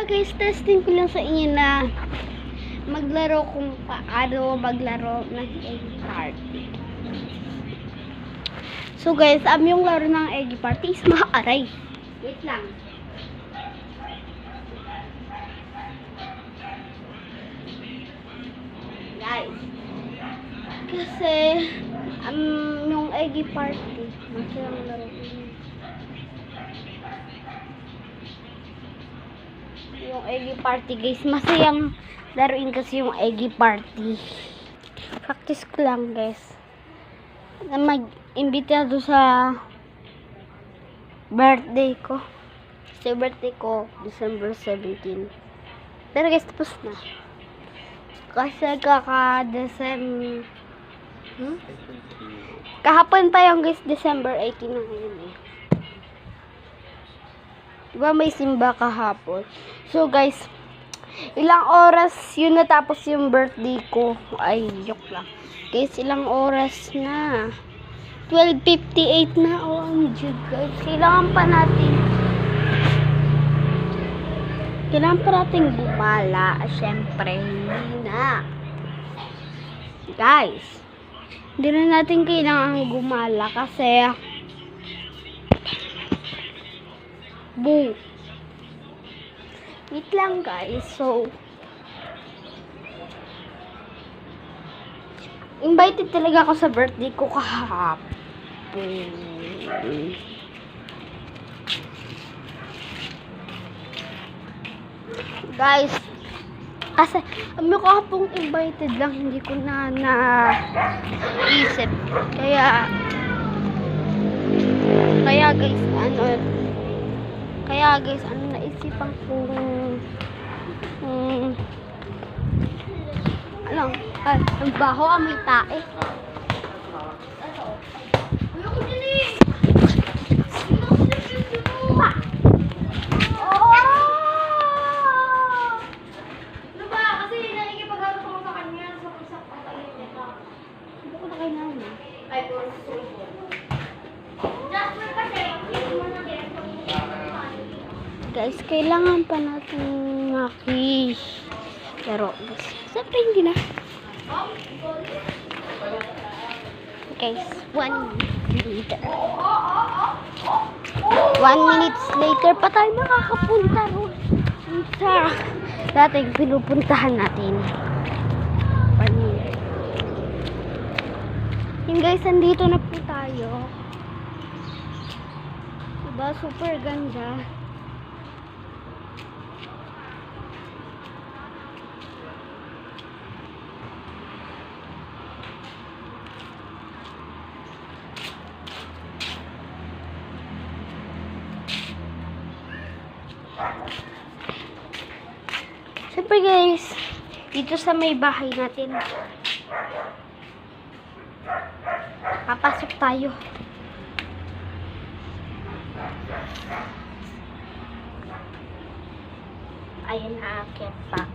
guys, testing ko lang sa inyo na maglaro kung paano maglaro ng egg party. So guys, yung laro ng egg party is maaray. Wait lang. Guys, kasi yung egg party, masayang laro. Yung egg party guys, masayang laruin kasi yung egg party. Practice ko lang guys. Na mag-imbitado sa birthday ko. Kasi birthday ko, December 17. Pero guys, tapos na. Kasi kaka-December... Kahapon pa yung guys, December 18 na ngayon eh. Diba may simba kahapon? So guys, ilang oras yun natapos yung birthday ko. Ay, joke lang. Guys, ilang oras na? 12:58 na. OMG guys. Kailangan pa natin gumala. Siyempre, hindi na. Guys, hindi na natin kailangan gumala kasi boom. Wait lang guys. So, invited talaga ako sa birthday ko kahapon. Guys, kasi kami kahapong invited lang, hindi ko na naisip. Kaya guys, naisipan kong ang baho, amoy tae. Guys, kailangan pa natin pero siyempre hindi na. Guys, 1 minute later pa tayo makakapunta ron sa dating pinupuntahan natin. 1 minute. Yung guys, andito na po tayo. Diba? Super ganda. Siyempre guys, dito sa may bahay natin, papasok tayo. Ayan na, akit pa.